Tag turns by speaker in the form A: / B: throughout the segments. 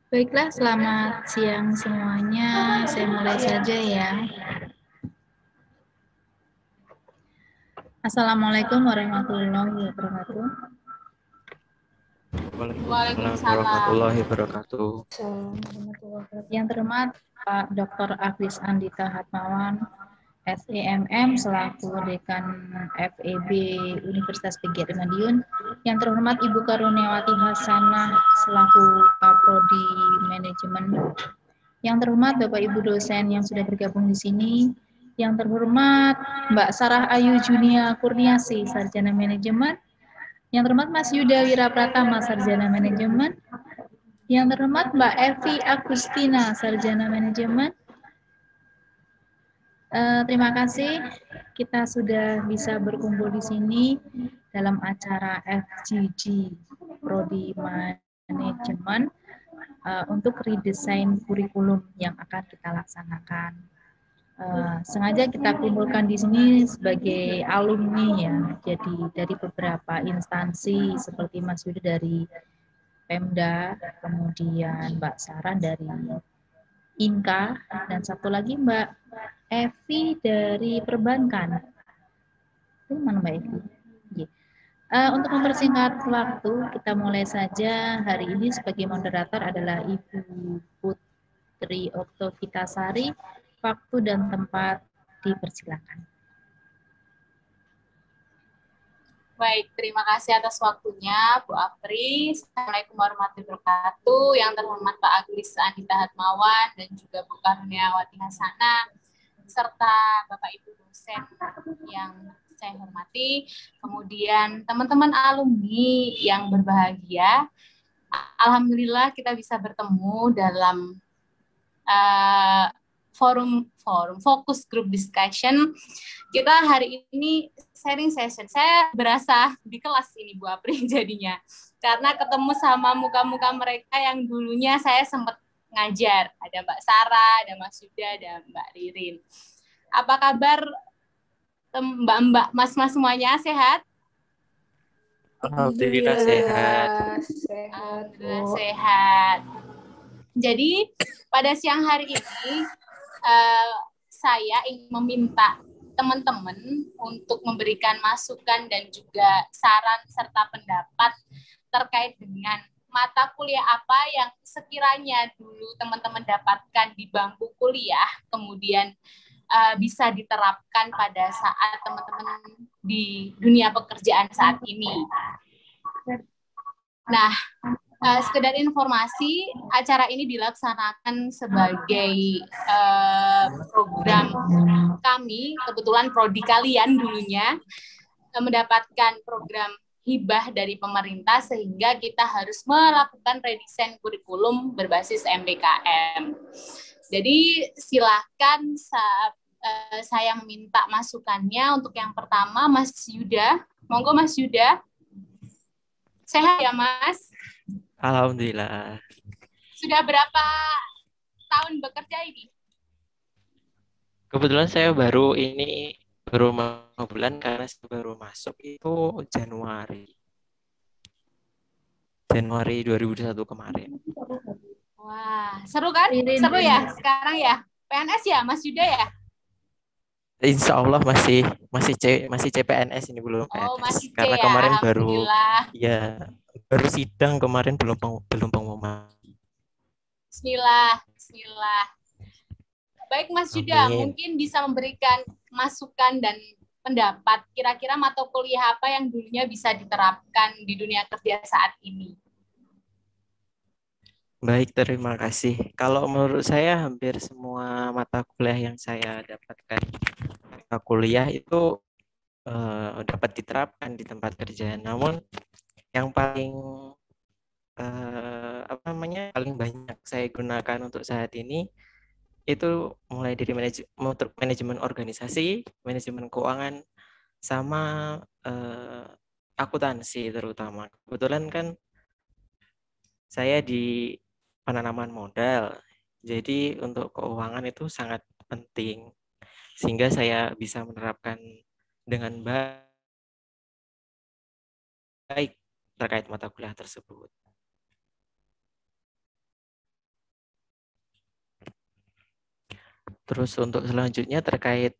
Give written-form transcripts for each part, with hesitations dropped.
A: Baiklah, selamat siang semuanya. Saya mulai saja ya. Assalamualaikum warahmatullahi wabarakatuh.
B: Waalaikumsalam warahmatullahi wabarakatuh.
A: Yang terhormat Pak Dr. Agris Andita Hatmawan, SEMM selaku Dekan FEB Universitas PGRI Madiun. Yang terhormat Ibu Karuniawati Hasanah selaku Kaprodi Manajemen. Yang terhormat Bapak Ibu dosen yang sudah bergabung di sini. Yang terhormat Mbak Sarah Ayu Junia Kurniasi, Sarjana Manajemen. Yang terhormat Mas Yuda Wirapratama, Sarjana Manajemen. Yang terhormat Mbak Evi Agustina, Sarjana Manajemen. Terima kasih kita sudah bisa berkumpul di sini dalam acara FGG Prodi Manajemen untuk redesign kurikulum yang akan kita laksanakan. Sengaja kita kumpulkan di sini sebagai alumni ya, jadi dari beberapa instansi seperti Mas Yuda dari Pemda, kemudian Mbak Sarah dari Inka, dan satu lagi Mbak Evi dari perbankan. Itu mana Mbak Evi? Untuk mempersingkat waktu, kita mulai saja. Hari ini sebagai moderator adalah Ibu Putri Oktovitasari. Waktu dan tempat dipersilakan.
C: Baik, terima kasih atas waktunya Bu Apri. Assalamualaikum warahmatullahi wabarakatuh. Yang terhormat Pak Agris Andita Hatmawan dan juga Bu Karuniawati Hasanah, serta Bapak Ibu dosen yang saya hormati, kemudian teman-teman alumni yang berbahagia. Alhamdulillah kita bisa bertemu dalam forum fokus group discussion. Kita hari ini sharing session. Saya berasa di kelas ini Bu Apri jadinya, karena ketemu sama muka-muka mereka yang dulunya saya sempat ngajar. Ada Mbak Sarah, ada Mas Yuda, ada Mbak Ririn. Apa kabar Mbak-mbak, Mas-mas semuanya, sehat?
B: Alhamdulillah sehat.
C: Alhamdulillah sehat. Jadi pada siang hari ini saya ingin meminta teman-teman untuk memberikan masukan dan juga saran serta pendapat terkait dengan mata kuliah apa yang sekiranya dulu teman-teman dapatkan di bangku kuliah, kemudian bisa diterapkan pada saat teman-teman di dunia pekerjaan saat ini. Nah, sekedar informasi, acara ini dilaksanakan sebagai program kami, kebetulan prodi kalian dulunya mendapatkan program hibah dari pemerintah, sehingga kita harus melakukan redesign kurikulum berbasis MBKM. Jadi silakan saya meminta masukannya. Untuk yang pertama, Mas Yuda. Monggo Mas Yuda. Sehat ya Mas?
B: Alhamdulillah.
C: Sudah berapa tahun bekerja ini?
B: Kebetulan saya baru 5 bulan karena saya baru masuk itu Januari 2021 kemarin.
C: Wah, seru kan? Seru ya sekarang ya? PNS ya Mas Yuda ya?
B: Insya Allah masih CPNS ini, belum PNS.
C: Oh, masih C
B: karena
C: ya,
B: kemarin baru sidang kemarin, belum pengumuman.
C: Bismillah. Baik Mas Yuda, mungkin bisa memberikan masukan dan pendapat kira-kira mata kuliah apa yang dulunya bisa diterapkan di dunia kerja saat ini.
B: Baik, terima kasih. Kalau menurut saya hampir semua mata kuliah yang saya dapatkan mata kuliah itu dapat diterapkan di tempat kerja. Namun yang paling paling banyak saya gunakan untuk saat ini itu mulai dari manajemen organisasi, manajemen keuangan, sama akuntansi terutama. Kebetulan kan saya di penanaman modal, jadi untuk keuangan itu sangat penting, sehingga saya bisa menerapkan dengan baik terkait mata kuliah tersebut. Terus untuk selanjutnya terkait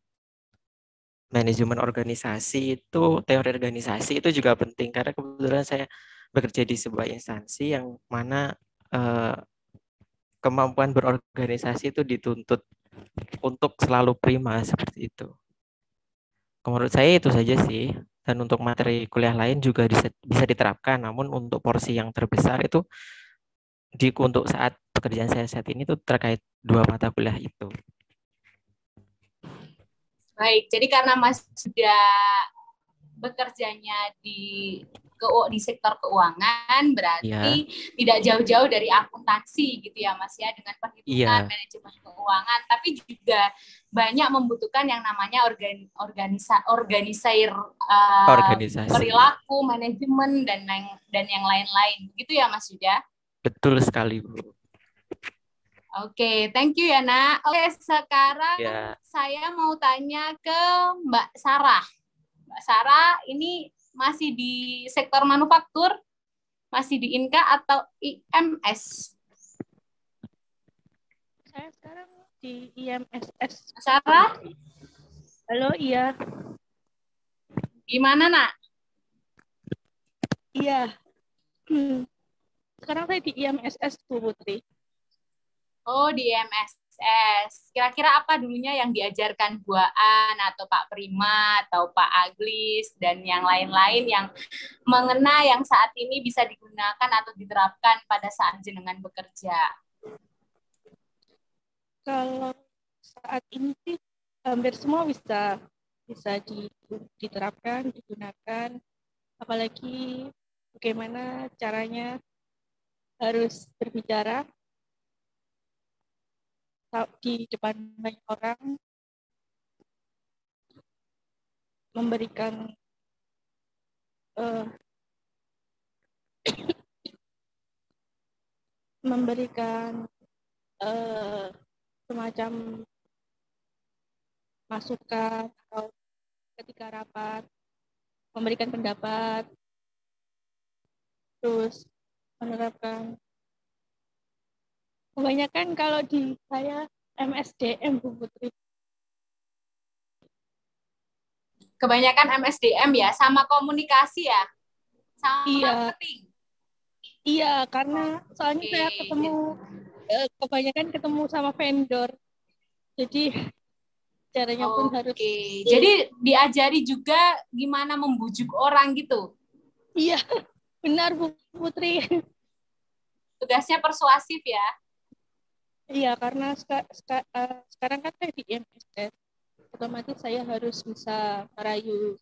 B: manajemen organisasi, itu teori organisasi itu juga penting karena kebetulan saya bekerja di sebuah instansi yang mana kemampuan berorganisasi itu dituntut untuk selalu prima seperti itu. Menurut saya itu saja sih. Dan untuk materi kuliah lain juga bisa diterapkan, namun untuk porsi yang terbesar itu untuk saat pekerjaan saya saat ini tuh terkait 2 mata kuliah itu.
C: Baik, jadi karena Mas sudah bekerjanya di sektor keuangan, berarti tidak jauh-jauh dari akuntansi gitu ya Mas ya, dengan perhitungan manajemen keuangan, tapi juga banyak membutuhkan yang namanya organisasi perilaku, manajemen dan yang lain-lain. Begitu ya Mas Yuda?
B: Betul sekali, Bu.
C: Oke, thank you ya Nak. Oke, sekarang saya mau tanya ke Mbak Sarah. Mbak Sarah ini masih di sektor manufaktur, masih di INKA atau IMS?
D: Saya sekarang di IMSS.
C: Sarah?
D: Halo, iya.
C: Gimana, Nak?
D: Iya. Sekarang saya di IMSS, Bu Putri.
C: Oh, di IMSS. Kira-kira apa dulunya yang diajarkan Bu Aan atau Pak Prima atau Pak Aglis dan yang lain-lain yang mengena yang saat ini bisa digunakan atau diterapkan pada saat jenengan bekerja?
D: Kalau saat ini sih hampir semua bisa diterapkan, digunakan, apalagi bagaimana caranya harus berbicara di depan banyak orang, memberikan semacam masukan atau ketika rapat, memberikan pendapat, terus menerapkan. Kebanyakan kalau di saya MSDM, Bu Putri.
C: Kebanyakan MSDM ya, sama komunikasi ya, sama marketing.
D: Iya, karena soalnya saya kebanyakan ketemu sama vendor, jadi caranya pun harus.
C: Jadi diajari juga gimana membujuk orang gitu.
D: Iya, benar Bu Putri.
C: Tugasnya persuasif ya.
D: Iya, karena sekarang kan saya di IMSS, otomatis saya harus bisa merayu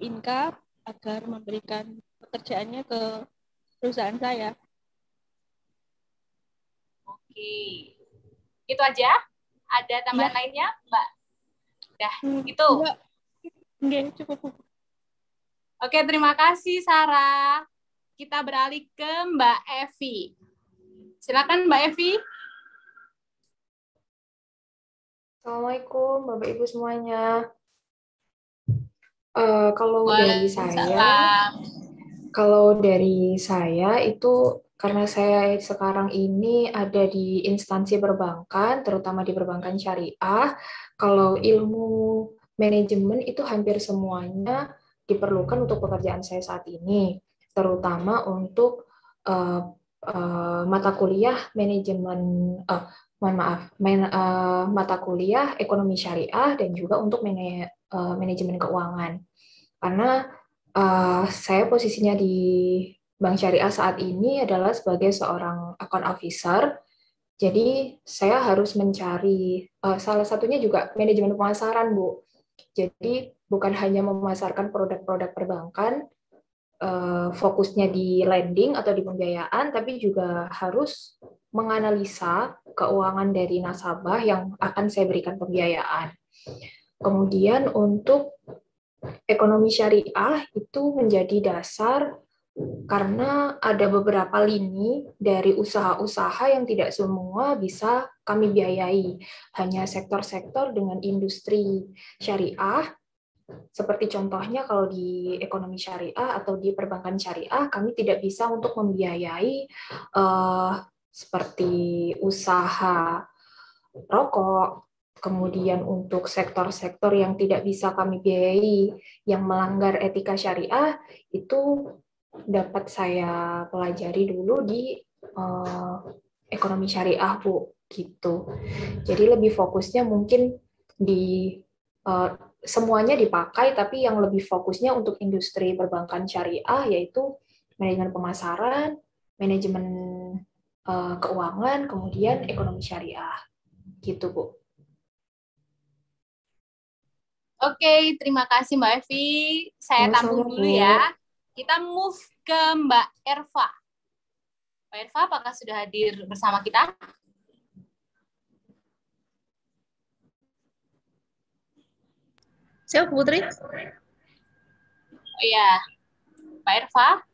D: INKA agar memberikan pekerjaannya ke perusahaan saya.
C: Oke, itu aja. Ada tambahan lainnya, Mbak? Udah, gitu.
D: Enggak, cukup.
C: Oke, terima kasih Sarah. Kita beralih ke Mbak Evi. Silakan Mbak Evi.
E: Assalamualaikum Bapak Ibu semuanya. Kalau dari saya itu karena saya sekarang ini ada di instansi perbankan, terutama di perbankan syariah. Kalau ilmu manajemen itu hampir semuanya diperlukan untuk pekerjaan saya saat ini, terutama untuk mata kuliah manajemen. Mata kuliah ekonomi syariah dan juga untuk manajemen keuangan. Karena saya posisinya di Bank Syariah saat ini adalah sebagai seorang account officer. Jadi saya harus mencari salah satunya juga manajemen pemasaran, Bu. Jadi bukan hanya memasarkan produk-produk perbankan, fokusnya di lending atau di pembiayaan, tapi juga harus menganalisa keuangan dari nasabah yang akan saya berikan pembiayaan. Kemudian untuk ekonomi syariah itu menjadi dasar karena ada beberapa lini dari usaha-usaha yang tidak semua bisa kami biayai. Hanya sektor-sektor dengan industri syariah seperti contohnya kalau di ekonomi syariah atau di perbankan syariah, kami tidak bisa untuk membiayai seperti usaha rokok, kemudian untuk sektor-sektor yang tidak bisa kami biayai yang melanggar etika syariah, itu dapat saya pelajari dulu di ekonomi syariah, Bu, gitu. Jadi lebih fokusnya mungkin di semuanya dipakai, tapi yang lebih fokusnya untuk industri perbankan syariah yaitu manajemen pemasaran, manajemen keuangan, kemudian ekonomi syariah, gitu Bu.
C: Oke, terima kasih Mbak Evi. Saya tampung dulu ya. Kita move ke Mbak Erva. Mbak Erva, apakah sudah hadir bersama kita?
A: Siap, Putri?
C: Oh iya, Mbak Erva.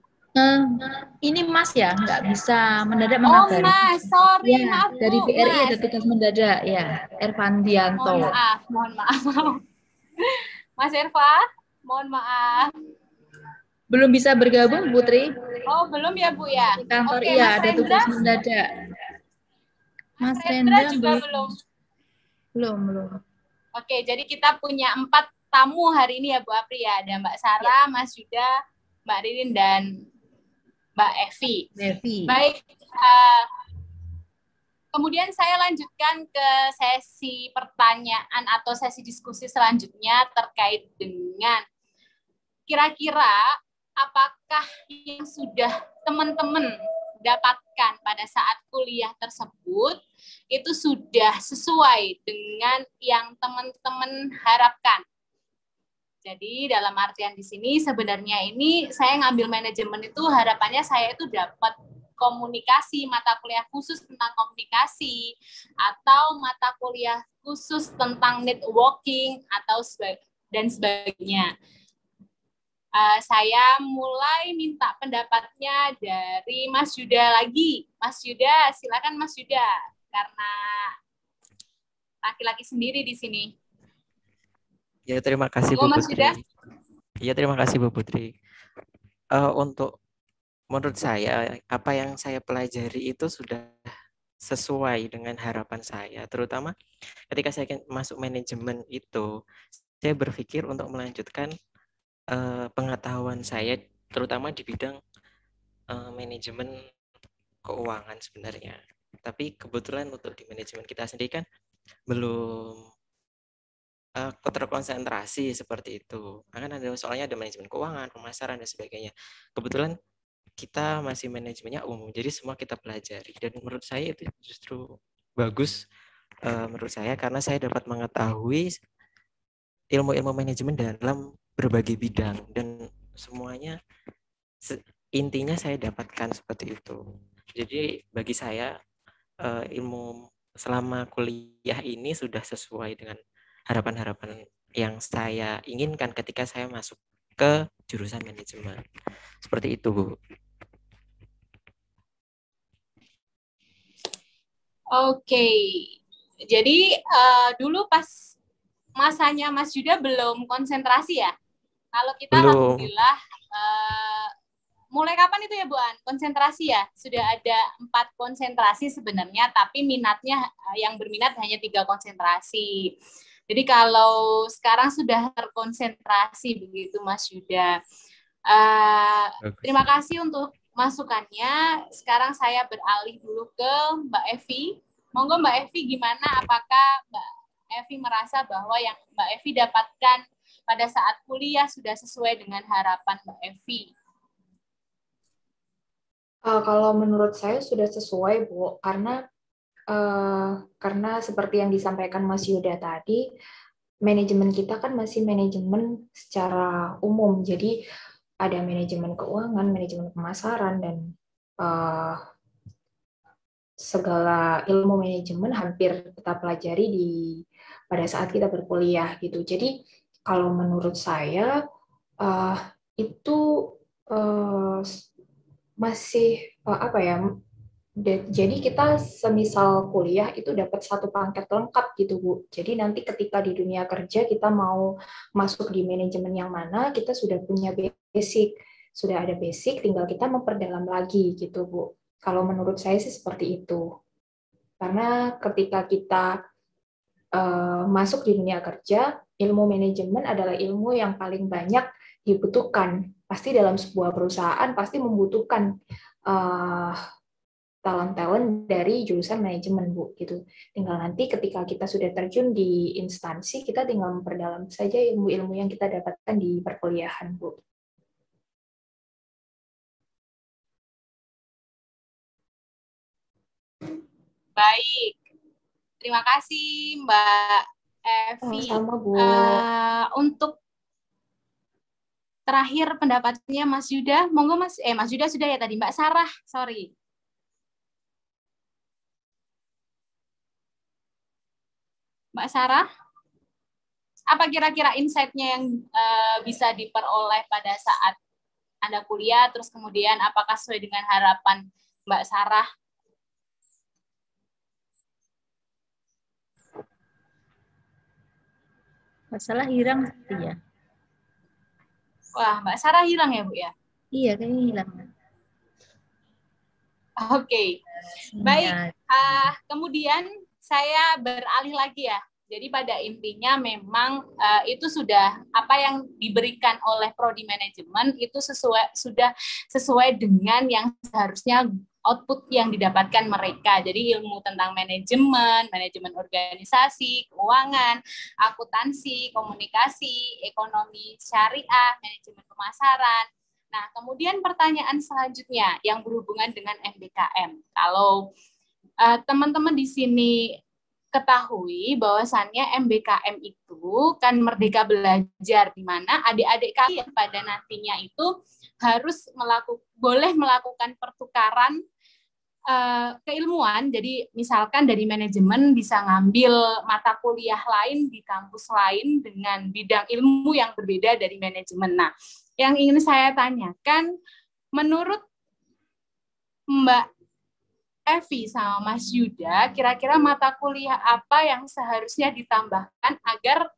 A: Ini Mas ya, nggak bisa mendadak
C: Oh
A: mengabari.
C: Mas, sorry,
A: Ya,
C: maaf
A: dari
C: Bu,
A: BRI
C: Mas.
A: ada tugas mendadak ya, Ervandianto.
C: Mohon maaf. Mas Erva, mohon maaf.
A: Belum bisa bergabung, Putri?
C: Oh, belum ya Bu ya?
A: Di kantor
C: Oke,
A: iya,
C: Mas
A: ada
C: Rendra.
A: tugas mendadak.
C: Mas
A: Mas
C: Rendra
A: Rendra
C: juga belum.
A: Belum.
C: Oke, jadi kita punya 4 tamu hari ini ya Bu Apri ya. Ada Mbak Sarah, Mas Yuda, Mbak Ririn, dan Mbak Evi. Baik, kemudian saya lanjutkan ke sesi pertanyaan atau sesi diskusi selanjutnya terkait dengan kira-kira apakah yang sudah teman-teman dapatkan pada saat kuliah tersebut itu sudah sesuai dengan yang teman-teman harapkan. Jadi dalam artian di sini sebenarnya ini saya ngambil manajemen itu harapannya saya itu dapat komunikasi, mata kuliah khusus tentang komunikasi, atau mata kuliah khusus tentang networking, atau dan sebagainya. Saya mulai minta pendapatnya dari Mas Yuda lagi. Mas Yuda, silakan Mas Yuda, karena laki-laki sendiri di sini.
B: Ya, terima kasih Bu Putri. Ya, terima kasih Bu Putri. Menurut saya, apa yang saya pelajari itu sudah sesuai dengan harapan saya. Terutama ketika saya masuk manajemen itu, saya berpikir untuk melanjutkan pengetahuan saya, terutama di bidang manajemen keuangan sebenarnya. Tapi kebetulan untuk di manajemen kita sendiri kan belum terkonsentrasi seperti itu. Kan soalnya ada manajemen keuangan, pemasaran dan sebagainya. Kebetulan kita masih manajemennya umum, jadi semua kita pelajari. Dan menurut saya itu justru bagus menurut saya karena saya dapat mengetahui ilmu-ilmu manajemen dalam berbagai bidang dan semuanya intinya saya dapatkan seperti itu. Jadi bagi saya ilmu selama kuliah ini sudah sesuai dengan harapan-harapan yang saya inginkan ketika saya masuk ke jurusan manajemen. Seperti itu, Bu.
C: Oke. Jadi dulu pas masanya Mas Yuda belum konsentrasi ya? Kalau kita
B: belum.
C: Alhamdulillah mulai kapan itu ya Bu An? Konsentrasi ya? Sudah ada 4 konsentrasi sebenarnya, tapi minatnya yang berminat hanya 3 konsentrasi. Jadi kalau sekarang sudah terkonsentrasi begitu Mas Yuda. Terima kasih untuk masukannya. Sekarang saya beralih dulu ke Mbak Evi. Monggo Mbak Evi, gimana? Apakah Mbak Evi merasa bahwa yang Mbak Evi dapatkan pada saat kuliah sudah sesuai dengan harapan Mbak Evi?
E: Kalau menurut saya sudah sesuai, Bu, karena seperti yang disampaikan Mas Yuda tadi, manajemen kita kan masih manajemen secara umum, jadi ada manajemen keuangan, manajemen pemasaran, dan segala ilmu manajemen hampir kita pelajari pada saat kita berkuliah gitu. Jadi kalau menurut saya itu masih Jadi kita semisal kuliah itu dapat satu paket lengkap gitu Bu. Jadi nanti ketika di dunia kerja kita mau masuk di manajemen yang mana, kita sudah punya basic, sudah ada basic, tinggal kita memperdalam lagi gitu Bu. Kalau menurut saya sih seperti itu. Karena ketika kita masuk di dunia kerja, ilmu manajemen adalah ilmu yang paling banyak dibutuhkan. Pasti dalam sebuah perusahaan pasti membutuhkan talent-talent dari jurusan manajemen, Bu. Gitu. Tinggal nanti ketika kita sudah terjun di instansi, kita tinggal memperdalam saja ilmu-ilmu yang kita dapatkan di perkuliahan, Bu.
C: Baik. Terima kasih Mbak Evi.
E: Sama-sama, Bu.
C: Untuk terakhir pendapatnya Mas Yuda, monggo Mas. Mas Yuda sudah ya tadi, Mbak Sarah, sorry. Mbak Sarah, apa kira-kira insight-nya yang bisa diperoleh pada saat Anda kuliah, terus kemudian apakah sesuai dengan harapan Mbak Sarah?
A: Masalah hilang ya.
C: Wah, Mbak Sarah hilang ya, Bu ya?
A: Iya, kayaknya hilang.
C: Oke. Baik, kemudian saya beralih lagi ya. Jadi pada intinya memang itu sudah apa yang diberikan oleh prodi manajemen itu sudah sesuai dengan yang seharusnya output yang didapatkan mereka. Jadi ilmu tentang manajemen, manajemen organisasi, keuangan, akuntansi, komunikasi, ekonomi syariah, manajemen pemasaran. Nah, kemudian pertanyaan selanjutnya yang berhubungan dengan MBKM. Kalau teman-teman di sini ketahui bahwasannya MBKM itu kan Merdeka Belajar, di mana adik-adik kalian pada nantinya itu harus boleh melakukan pertukaran keilmuan. Jadi misalkan dari manajemen bisa ngambil mata kuliah lain di kampus lain dengan bidang ilmu yang berbeda dari manajemen. Nah, yang ingin saya tanyakan, menurut Mbak Evi sama Mas Yuda, kira-kira mata kuliah apa yang seharusnya ditambahkan agar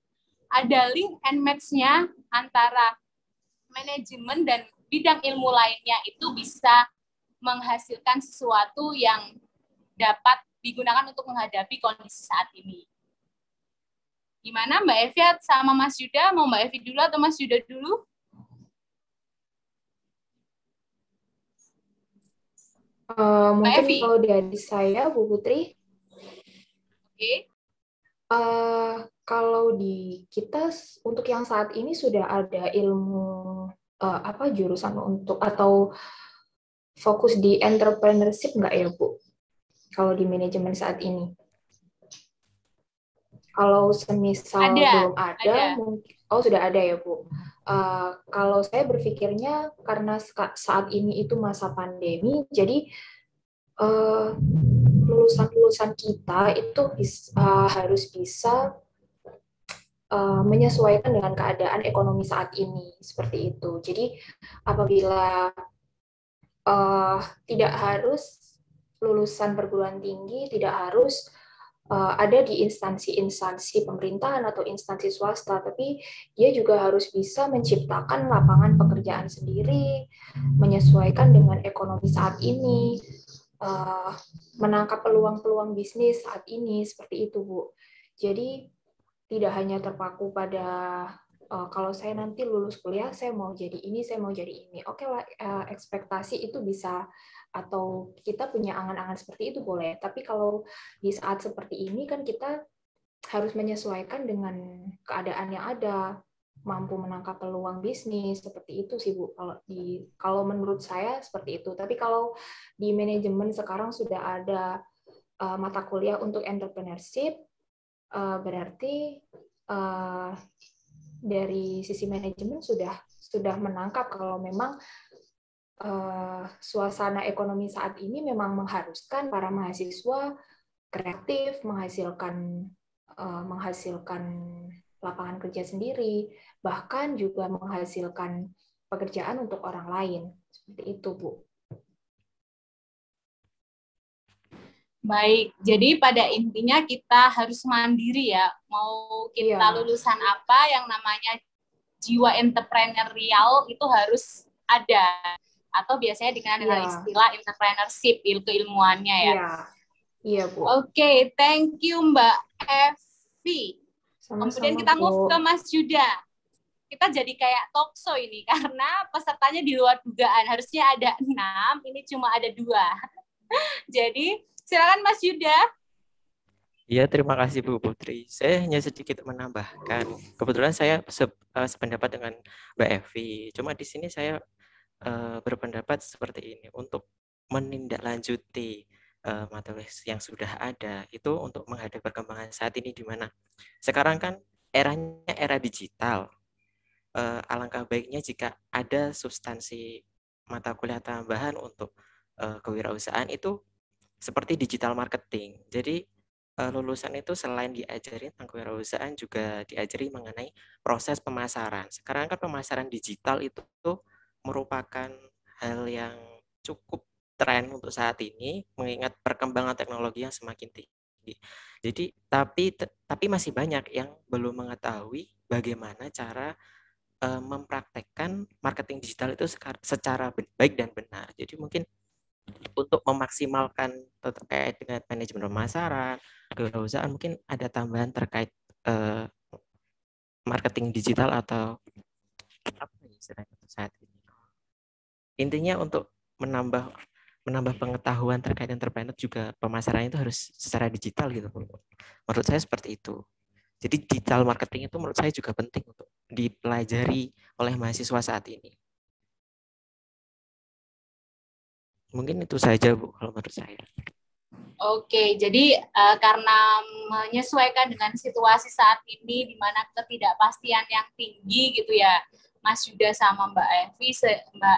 C: ada link and match-nya antara manajemen dan bidang ilmu lainnya itu bisa menghasilkan sesuatu yang dapat digunakan untuk menghadapi kondisi saat ini. Gimana Mbak Evi sama Mas Yuda? Mau Mbak Evi dulu atau Mas Yuda dulu?
E: Mungkin kalau dari saya, Bu Putri.
C: Oke.
E: Kalau di kita untuk yang saat ini sudah ada ilmu jurusan untuk atau fokus di entrepreneurship nggak ya, Bu? Kalau di manajemen saat ini? Kalau semisal belum ada. Mungkin, sudah ada ya, Bu. Kalau saya berpikirnya karena saat ini itu masa pandemi, jadi lulusan-lulusan kita itu harus bisa menyesuaikan dengan keadaan ekonomi saat ini, seperti itu. Jadi apabila tidak harus lulusan perguruan tinggi, tidak harus ada di instansi-instansi pemerintahan atau instansi swasta, tapi dia juga harus bisa menciptakan lapangan pekerjaan sendiri, menyesuaikan dengan ekonomi saat ini, menangkap peluang-peluang bisnis saat ini, seperti itu, Bu. Jadi tidak hanya terpaku pada kalau saya nanti lulus kuliah, saya mau jadi ini, saya mau jadi ini. Oke lah, ekspektasi itu bisa, atau kita punya angan-angan seperti itu boleh. Tapi kalau di saat seperti ini kan kita harus menyesuaikan dengan keadaan yang ada, mampu menangkap peluang bisnis, seperti itu sih Bu. Kalau menurut saya seperti itu. Tapi kalau di manajemen sekarang sudah ada mata kuliah untuk entrepreneurship, berarti dari sisi manajemen sudah menangkap kalau memang suasana ekonomi saat ini memang mengharuskan para mahasiswa kreatif, menghasilkan lapangan kerja sendiri, bahkan juga menghasilkan pekerjaan untuk orang lain. Seperti itu, Bu.
C: Baik, jadi pada intinya kita harus mandiri ya. Mau kita
E: Iya.
C: lulusan apa, yang namanya jiwa entrepreneurial itu harus ada. Atau biasanya dikenal dengan
E: Iya.
C: istilah entrepreneurship, keilmuannya ya.
E: Iya. Iya, Bu.
C: Oke, thank you Mbak Evi.
E: Sama-sama,
C: Kemudian kita move
E: Bu.
C: ke Mas Yuda. Kita jadi kayak talk show ini karena pesertanya di luar dugaan. Harusnya ada 6, ini cuma ada 2. Jadi silakan Mas Yuda.
B: Iya, terima kasih Bu Putri. Saya hanya sedikit menambahkan. Kebetulan saya sependapat dengan Mbak Evi. Cuma di sini saya berpendapat seperti ini untuk menindaklanjuti materi yang sudah ada itu untuk menghadapi perkembangan saat ini di mana sekarang kan eranya era digital. Alangkah baiknya jika ada substansi mata kuliah tambahan untuk kewirausahaan itu seperti digital marketing. Jadi lulusan itu selain diajari tentang kewirausahaan juga diajari mengenai proses pemasaran. Sekarang kan pemasaran digital itu merupakan hal yang cukup tren untuk saat ini mengingat perkembangan teknologi yang semakin tinggi. Jadi tapi masih banyak yang belum mengetahui bagaimana cara mempraktekkan marketing digital itu secara baik dan benar. Jadi mungkin untuk memaksimalkan terkait dengan manajemen pemasaran, kewirausahaan, mungkin ada tambahan terkait marketing digital atau apa ya istilahnya saat ini. Intinya untuk menambah pengetahuan terkait entrepreneur juga pemasaran itu harus secara digital gitu. Menurut saya seperti itu. Jadi digital marketing itu menurut saya juga penting untuk dipelajari oleh mahasiswa saat ini. Mungkin itu saja Bu kalau menurut saya.
C: Oke, jadi karena menyesuaikan dengan situasi saat ini di mana ketidakpastian yang tinggi gitu ya, Mas Yuda sama Mbak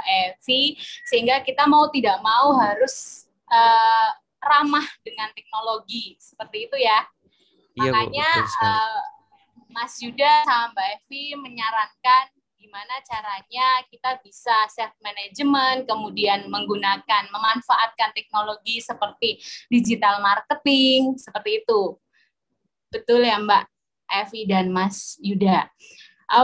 C: Evi, sehingga kita mau tidak mau harus ramah dengan teknologi seperti itu ya.
B: Iya,
C: makanya
B: Bu,
C: Mas Yuda sama Mbak Evi menyarankan gimana caranya kita bisa self management, kemudian memanfaatkan teknologi seperti digital marketing, seperti itu. Betul ya Mbak Evi dan Mas Yuda.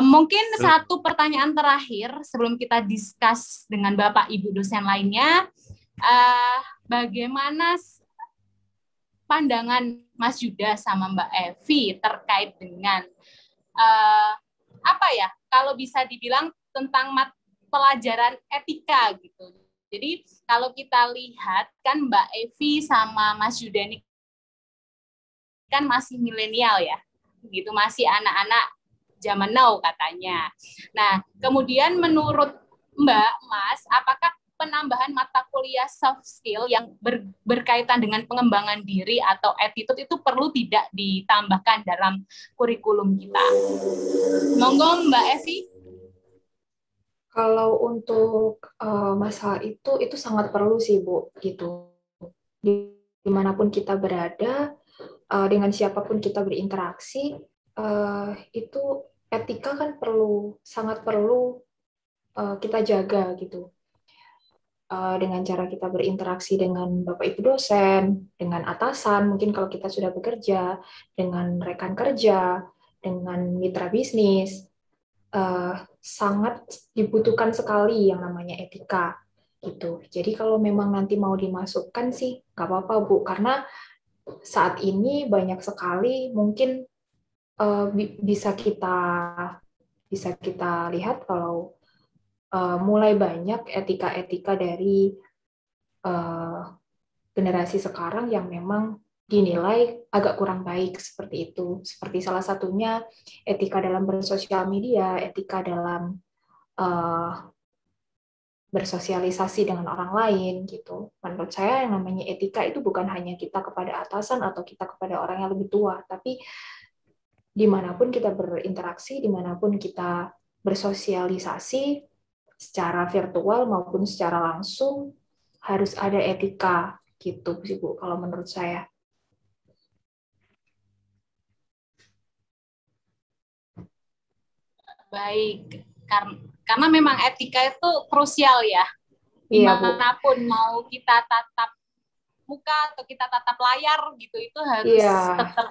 C: Mungkin satu pertanyaan terakhir sebelum kita discuss dengan Bapak Ibu dosen lainnya, bagaimana pandangan Mas Yuda sama Mbak Evi terkait dengan apa ya, kalau bisa dibilang tentang pelajaran etika gitu. Jadi kalau kita lihat kan Mbak Evi sama Mas Yuda ini kan masih milenial ya, gitu, masih anak-anak zaman now katanya. Nah, kemudian menurut Mbak, Mas, apakah penambahan mata kuliah soft skill yang berkaitan dengan pengembangan diri atau attitude itu perlu tidak ditambahkan dalam kurikulum kita? Monggo Mbak Evi.
E: Kalau untuk masalah itu sangat perlu sih Bu, gitu. Dimanapun kita berada, dengan siapapun kita berinteraksi, itu etika kan sangat perlu kita jaga gitu. Dengan cara kita berinteraksi dengan Bapak Ibu dosen, dengan atasan, mungkin kalau kita sudah bekerja, dengan rekan kerja, dengan mitra bisnis, sangat dibutuhkan sekali yang namanya etika gitu. Jadi kalau memang nanti mau dimasukkan sih nggak apa-apa Bu, karena saat ini banyak sekali mungkin bisa kita lihat kalau mulai banyak etika-etika dari generasi sekarang yang memang dinilai agak kurang baik seperti itu. Seperti salah satunya etika dalam bersosial media, etika dalam bersosialisasi dengan orang lain gitu. Menurut saya yang namanya etika itu bukan hanya kita kepada atasan atau kita kepada orang yang lebih tua, tapi dimanapun kita berinteraksi, dimanapun kita bersosialisasi, secara virtual maupun secara langsung, harus ada etika gitu sih Bu kalau menurut saya.
C: Baik, karena memang etika itu krusial ya. Dimanapun mau kita tatap muka atau kita tatap layar gitu, itu harus tetap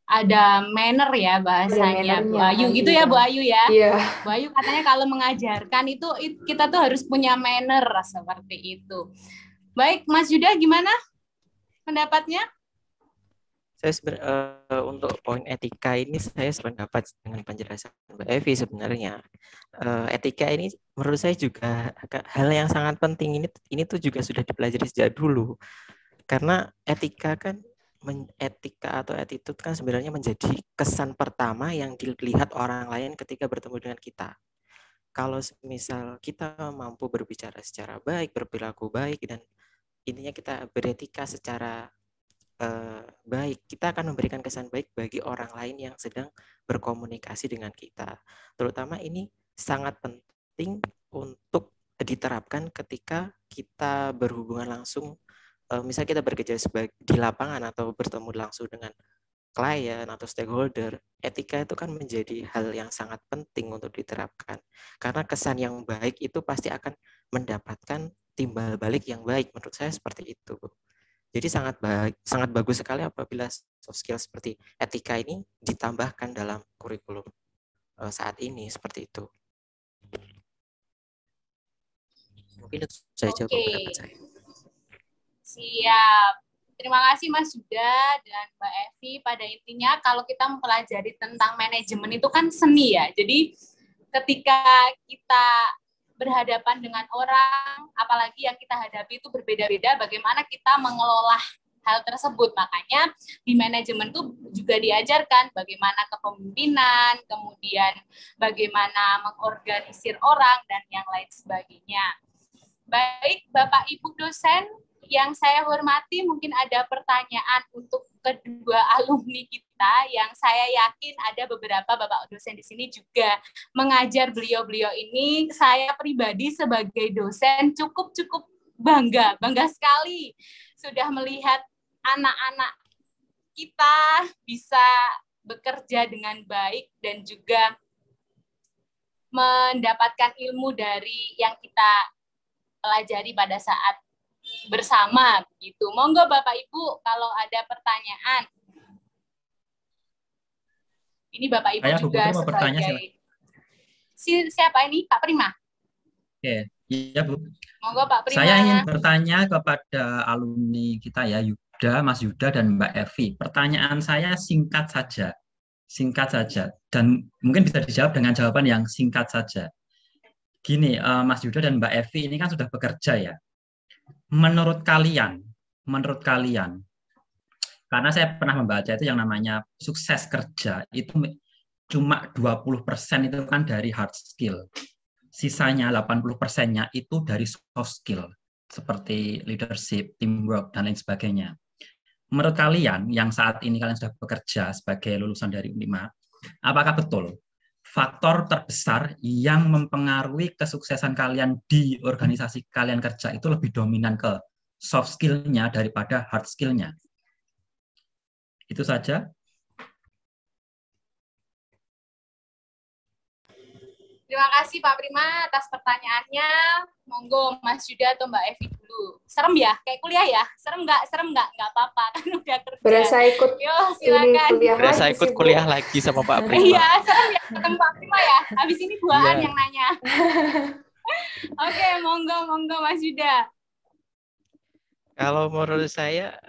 C: ada manner ya bahasanya, Bu Ayu gitu ya, Bu Ayu ya. Bu Ayu katanya kalau mengajarkan itu kita tuh harus punya manner seperti itu. Baik, Mas Yuda gimana pendapatnya?
B: Saya untuk poin etika ini saya sependapat dengan penjelasan Mbak Evi sebenarnya. Etika ini menurut saya juga hal yang sangat penting, ini tuh juga sudah dipelajari sejak dulu. Karena etika atau attitude kan sebenarnya menjadi kesan pertama yang dilihat orang lain ketika bertemu dengan kita. Kalau misal kita mampu berbicara secara baik, berperilaku baik, dan intinya kita beretika secara baik, kita akan memberikan kesan baik bagi orang lain yang sedang berkomunikasi dengan kita. Terutama ini sangat penting untuk diterapkan ketika kita berhubungan langsung, misalnya kita bekerja di lapangan atau bertemu langsung dengan klien atau stakeholder. Etika itu kan menjadi hal yang sangat penting untuk diterapkan. Karena kesan yang baik itu pasti akan mendapatkan timbal balik yang baik. Menurut saya seperti itu. Jadi sangat bagus sekali apabila soft skill seperti etika ini ditambahkan dalam kurikulum saat ini seperti itu. Mungkin itu saja pendapat saya.
C: Siap. Terima kasih Mas Yuda dan Mbak Evi. Pada intinya kalau kita mempelajari tentang manajemen itu kan seni ya. Jadi ketika kita berhadapan dengan orang, apalagi yang kita hadapi itu berbeda-beda, bagaimana kita mengelola hal tersebut. Makanya di manajemen itu juga diajarkan bagaimana kepemimpinan, kemudian bagaimana mengorganisir orang, dan yang lain sebagainya. Baik, Bapak Ibu dosen yang saya hormati, mungkin ada pertanyaan untuk kedua alumni kita yang saya yakin ada beberapa Bapak dosen di sini juga mengajar beliau-beliau ini. Saya pribadi sebagai dosen cukup bangga sekali sudah melihat anak-anak kita bisa bekerja dengan baik dan juga mendapatkan ilmu dari yang kita pelajari pada saat bersama begitu. Monggo Bapak Ibu kalau ada pertanyaan. Ini Bapak Ibu juga sebagai siapa ini? Pak Prima.
F: Oke, iya Bu.
C: Monggo Pak Prima.
F: Saya ingin bertanya kepada alumni kita ya, Yuda, Mas Yuda dan Mbak Evi. Pertanyaan saya singkat saja. Dan mungkin bisa dijawab dengan jawaban yang singkat saja. Gini, Mas Yuda dan Mbak Evi ini kan sudah bekerja ya. Menurut kalian, karena saya pernah membaca itu yang namanya sukses kerja itu cuma 20% itu kan dari hard skill. Sisanya 80%-nya itu dari soft skill seperti leadership, teamwork dan lain sebagainya. Menurut kalian yang saat ini kalian sudah bekerja sebagai lulusan dari U5, apakah betul faktor terbesar yang mempengaruhi kesuksesan kalian di organisasi kalian kerja itu lebih dominan ke soft skill-nya daripada hard skill-nya? Itu saja.
C: Terima kasih Pak Prima atas pertanyaannya. Monggo Mas Yuda atau Mbak Evi dulu. Serem ya? Kayak kuliah ya? Serem nggak? Nggak apa-apa. Kan udah kerja.
E: Berasa ikut
B: kuliah lagi sama Pak Prima.
C: Iya, serem ya ketemu Pak Prima ya. Habis ini buaan yang nanya. Oke, monggo Mas Yuda.
B: Kalau menurut saya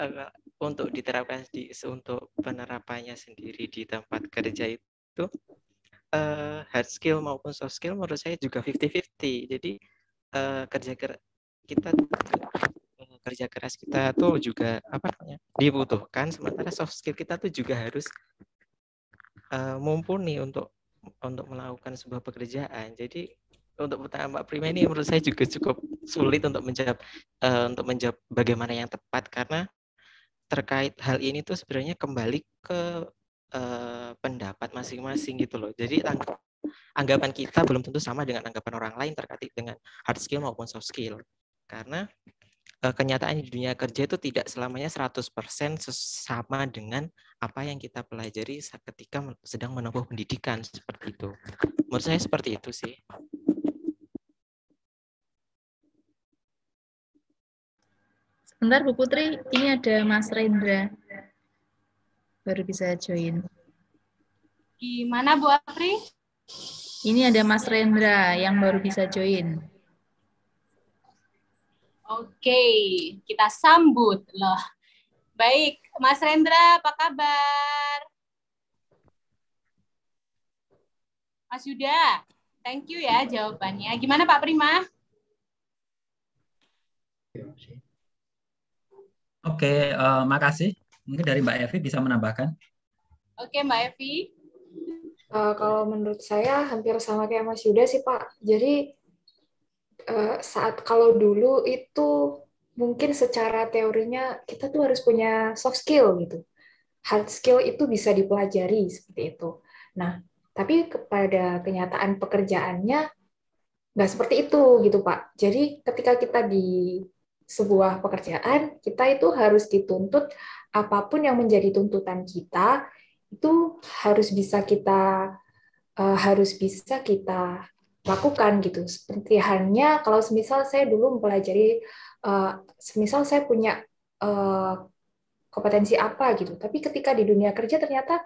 B: untuk diterapkan untuk penerapannya sendiri di tempat kerja itu hard skill maupun soft skill menurut saya juga 50-50. Jadi kerja keras kita tuh juga dibutuhkan, sementara soft skill kita tuh juga harus mumpuni untuk melakukan sebuah pekerjaan. Jadi untuk pertanyaan Mbak Prima ini menurut saya juga cukup sulit untuk menjawab bagaimana yang tepat, karena terkait hal ini tuh sebenarnya kembali ke pendapat masing-masing gitu loh. Jadi anggapan kita belum tentu sama dengan anggapan orang lain terkait dengan hard skill maupun soft skill. Karena kenyataan di dunia kerja itu tidak selamanya 100% sama dengan apa yang kita pelajari ketika sedang menempuh pendidikan seperti itu. Menurut saya seperti itu sih.
A: Bentar Bu Putri, ini ada Mas Rendra. Baru bisa join.
C: Gimana Bu Apri?
A: Ini ada Mas Rendra yang baru bisa join.
C: Oke, kita sambut loh. Baik, Mas Rendra, apa kabar? Mas Yuda, thank you ya jawabannya. Gimana Pak Prima?
F: Oke, makasih. Mungkin dari Mbak Evi bisa menambahkan.
C: Oke, Mbak Evi.
E: Kalau menurut saya hampir sama kayak Mas Yuda sih Pak. Jadi saat kalau dulu itu mungkin secara teorinya kita tuh harus punya soft skill gitu. Hard skill itu bisa dipelajari seperti itu. Nah, tapi kepada kenyataan pekerjaannya nggak seperti itu gitu Pak. Jadi ketika kita di sebuah pekerjaan, kita itu harus dituntut apapun yang menjadi tuntutan kita itu harus bisa kita lakukan gitu. Seperti halnya kalau semisal saya dulu mempelajari, semisal saya punya kompetensi apa gitu, tapi ketika di dunia kerja ternyata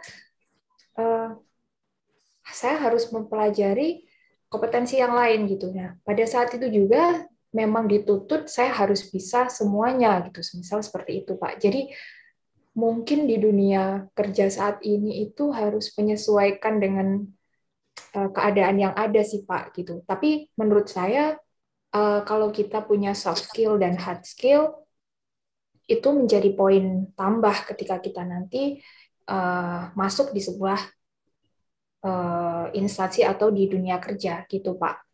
E: saya harus mempelajari kompetensi yang lain gitu. Nah, pada saat itu juga memang dituntut saya harus bisa semuanya gitu. Misal seperti itu, Pak. Jadi mungkin di dunia kerja saat ini itu harus menyesuaikan dengan keadaan yang ada sih, Pak gitu. Tapi menurut saya kalau kita punya soft skill dan hard skill itu menjadi poin tambah ketika kita nanti masuk di sebuah instansi atau di dunia kerja gitu Pak.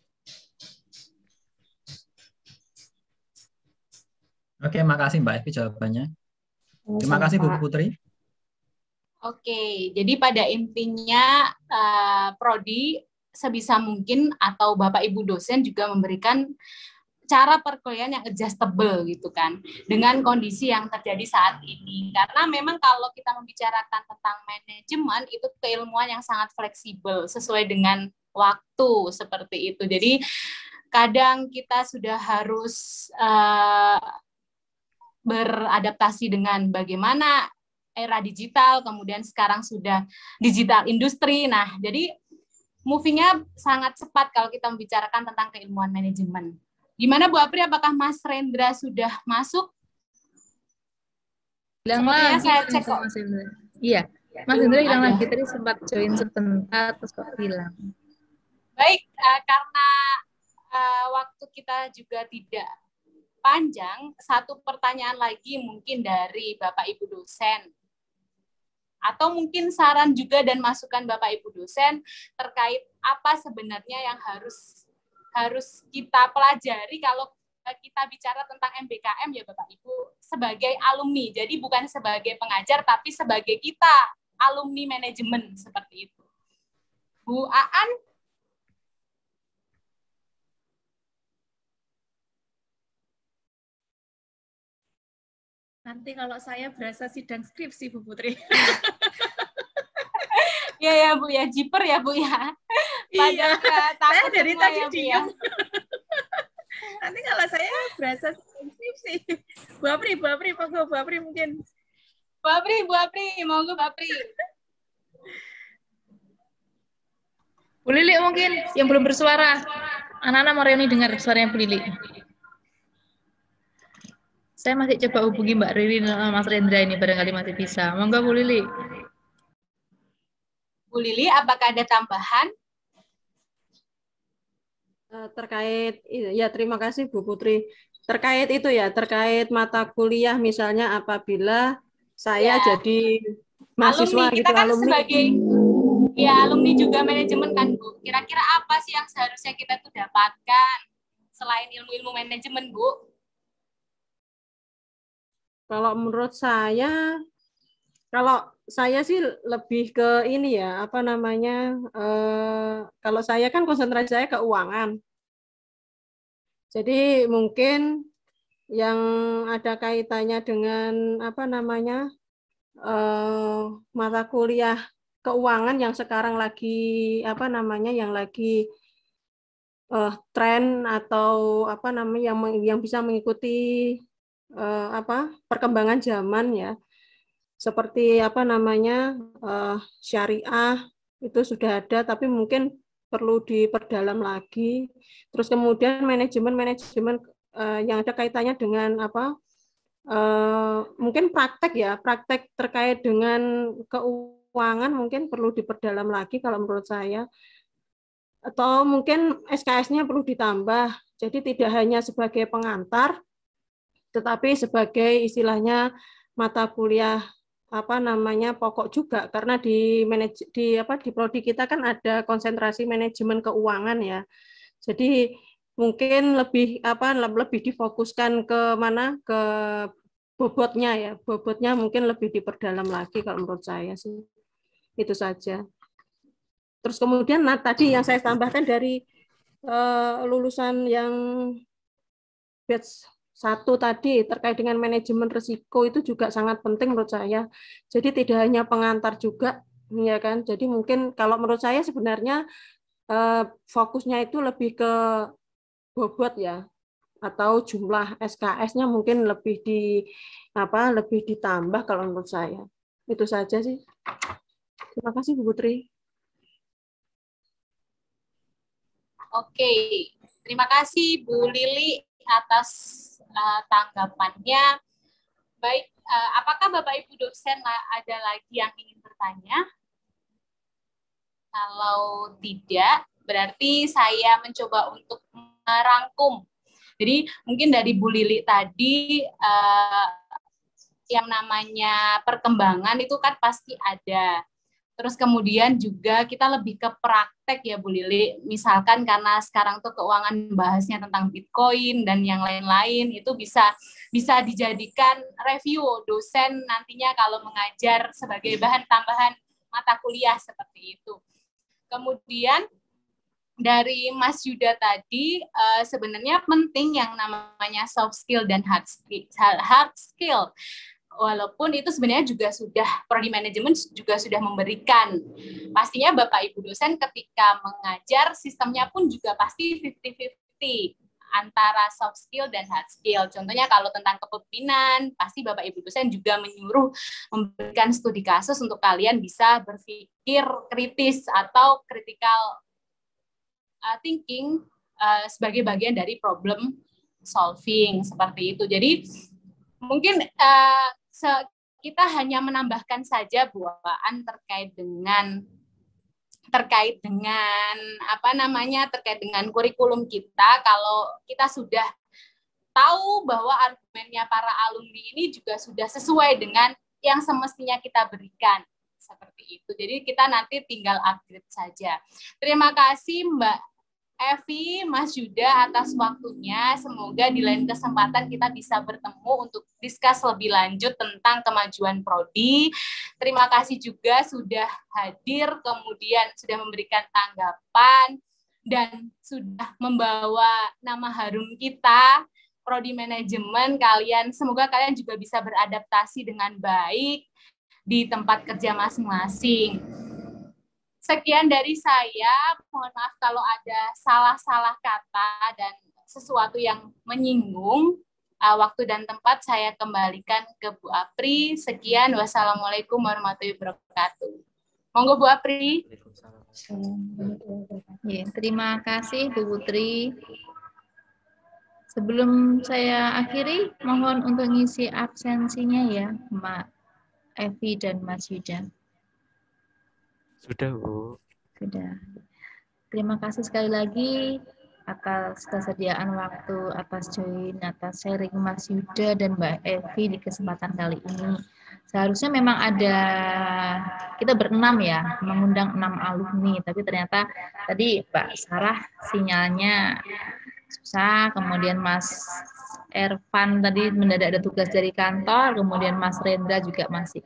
F: Oke, makasih Mbak Evi jawabannya. Terima
E: Sama,
F: kasih Bu
E: Pak.
F: Putri.
C: Oke, jadi pada intinya Prodi sebisa mungkin atau Bapak Ibu dosen juga memberikan cara perkuliahan yang adjustable gitu kan dengan kondisi yang terjadi saat ini. Karena memang kalau kita membicarakan tentang manajemen itu keilmuan yang sangat fleksibel sesuai dengan waktu seperti itu. Jadi kadang kita sudah harus beradaptasi dengan bagaimana era digital, kemudian sekarang sudah digital industri. Nah, jadi moving-nya sangat cepat kalau kita membicarakan tentang keilmuan manajemen. Gimana Bu Apri, apakah Mas Rendra sudah masuk?
A: Hilang
C: Sepertinya
A: lagi
C: saya
A: kan
C: cek
A: itu
C: kok.
A: Mas Hendra. Iya, Mas Hendra hilang
C: Ada.
A: lagi. Tadi sempat join sebentar, terus kok hilang.
C: Baik, karena waktu kita juga tidak panjang, satu pertanyaan lagi mungkin dari Bapak Ibu dosen. Atau mungkin saran juga dan masukan Bapak Ibu dosen terkait apa sebenarnya yang harus kita pelajari kalau kita bicara tentang MBKM ya Bapak Ibu sebagai alumni. Jadi bukan sebagai pengajar tapi sebagai kita alumni manajemen seperti itu. Bu Aan?
D: Nanti kalau saya berasa sidang skripsi, Bu Putri.
C: Iya ya Bu ya, jiper ya Bu ya.
D: Iya, saya dari tadi
C: ya, Bu,
D: diam. Nanti kalau saya berasa sidang skripsi. Bu Apri, monggo Bu Apri mungkin.
C: Bu Apri, monggo Bu Apri.
A: Bu Lili mungkin yang belum bersuara. Anak-anak mau reuni dengar suaranya Bu Lili. Saya masih coba hubungi Mbak Riri dan Mas Rendra ini, barangkali masih bisa. Monggo Bu Lili.
C: Bu Lili, apakah ada tambahan?
G: Terkait, ya terima kasih Bu Putri. Terkait itu ya, terkait mata kuliah misalnya apabila saya jadi mahasiswa
C: alumni, kita
G: gitu,
C: kan
G: alumni.
C: sebagai ya alumni juga manajemen kan Bu. Kira-kira apa sih yang seharusnya kita tuh dapatkan selain ilmu-ilmu manajemen Bu?
G: Kalau menurut saya, kalau saya sih lebih ke ini ya, apa namanya, kalau saya kan konsentrasi saya keuangan. Jadi mungkin yang ada kaitannya dengan apa namanya, mata kuliah keuangan yang sekarang lagi apa namanya, yang lagi tren atau apa namanya, yang bisa mengikuti perkembangan zaman ya. Seperti syariah itu sudah ada, tapi mungkin perlu diperdalam lagi. Terus kemudian manajemen yang ada kaitannya dengan mungkin praktek terkait dengan keuangan mungkin perlu diperdalam lagi kalau menurut saya. Atau mungkin SKS-nya perlu ditambah. Jadi tidak hanya sebagai pengantar, tetapi sebagai istilahnya mata kuliah pokok juga, karena di prodi kita kan ada konsentrasi manajemen keuangan ya. Jadi mungkin lebih difokuskan ke bobotnya ya. Bobotnya mungkin lebih diperdalam lagi kalau menurut saya sih. Itu saja. Terus kemudian tadi yang saya tambahkan dari lulusan yang batch 1 tadi terkait dengan manajemen risiko itu juga sangat penting menurut saya. Jadi tidak hanya pengantar juga, ya kan. Jadi mungkin kalau menurut saya sebenarnya fokusnya itu lebih ke bobot ya, atau jumlah SKS-nya mungkin lebih ditambah kalau menurut saya. Itu saja sih. Terima kasih Bu Putri.
C: Oke, terima kasih Bu Lili atas tanggapannya. Baik, apakah Bapak Ibu dosen ada lagi yang ingin bertanya? Kalau tidak, berarti saya mencoba untuk merangkum. Jadi mungkin dari Bu Lili tadi yang namanya perkembangan itu kan pasti ada. Terus kemudian juga kita lebih ke praktek ya Bu Lili. Misalkan karena sekarang tuh keuangan bahasnya tentang Bitcoin dan yang lain-lain, itu bisa dijadikan review dosen nantinya kalau mengajar sebagai bahan tambahan mata kuliah seperti itu. Kemudian dari Mas Yuda tadi sebenarnya penting yang namanya soft skill dan hard skill. Walaupun itu sebenarnya juga sudah prodi manajemen juga sudah memberikan. Pastinya Bapak Ibu dosen ketika mengajar sistemnya pun juga pasti 50-50 antara soft skill dan hard skill. Contohnya kalau tentang kepemimpinan, pasti Bapak Ibu dosen juga menyuruh memberikan studi kasus untuk kalian bisa berpikir kritis atau critical thinking sebagai bagian dari problem solving seperti itu. Jadi mungkin kita hanya menambahkan saja bawaan terkait dengan kurikulum kita. Kalau kita sudah tahu bahwa argumennya para alumni ini juga sudah sesuai dengan yang semestinya kita berikan seperti itu. Jadi kita nanti tinggal upgrade saja. Terima kasih Mbak Evi, Mas Yuda atas waktunya. Semoga di lain kesempatan kita bisa bertemu untuk diskus lebih lanjut tentang kemajuan prodi. Terima kasih juga sudah hadir, kemudian sudah memberikan tanggapan, dan sudah membawa nama harum kita, prodi manajemen kalian. Semoga kalian juga bisa beradaptasi dengan baik di tempat kerja masing-masing. Sekian dari saya, mohon maaf kalau ada salah-salah kata dan sesuatu yang menyinggung. Waktu dan tempat saya kembalikan ke Bu Apri. Sekian, wassalamualaikum warahmatullahi wabarakatuh. Monggo Bu Apri.
A: Ya, terima kasih Bu Putri. Sebelum saya akhiri, mohon untuk ngisi absensinya ya, Mbak Evi dan Mas Yuda.
B: Sudah, Bu.
A: Sudah. Terima kasih sekali lagi atas kesediaan waktu, atas join, atas sharing Mas Yuda dan Mbak Evi di kesempatan kali ini. Seharusnya memang ada, kita berenam ya, mengundang 6 alumni, tapi ternyata tadi Mbak Sarah sinyalnya susah, kemudian Mas Ervan tadi mendadak ada tugas dari kantor, kemudian Mas Rendra juga masih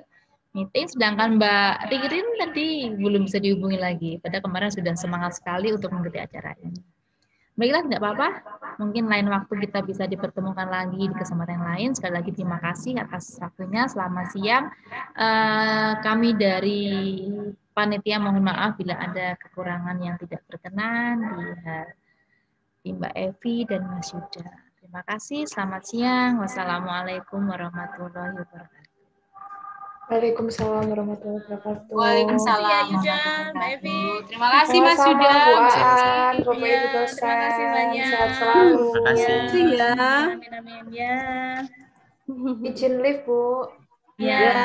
A: meeting, sedangkan Mbak Ririn tadi belum bisa dihubungi lagi. Padahal kemarin sudah semangat sekali untuk mengikuti acara ini. Baiklah, tidak apa-apa. Mungkin lain waktu kita bisa dipertemukan lagi di kesempatan lain. Sekali lagi terima kasih atas waktunya. Selamat siang. Kami dari panitia mohon maaf bila ada kekurangan yang tidak berkenan di Mbak Evi dan Mas Yuda. Terima kasih. Selamat siang. Wassalamualaikum warahmatullahi wabarakatuh.
E: Waalaikumsalam warahmatullahi wabarakatuh.
C: Waalaikumsalam
D: Terima kasih ya, Yuda,
C: warahmatullahi
D: Mbak Evi.
C: wabarakatuh. Terima kasih Mas
E: Sama-sama
C: Yuda.
E: Bu
C: Mbak
E: Aan,
C: Evi.
E: Bapak
D: Ya,
E: Ibu dosen.
D: terima kasih banyak.
E: Sehat selalu.
B: Terima kasih.
G: Makasih ya.
D: Amin, amin, ya.
E: Izin live, Bu.
D: Ya.
G: Ya.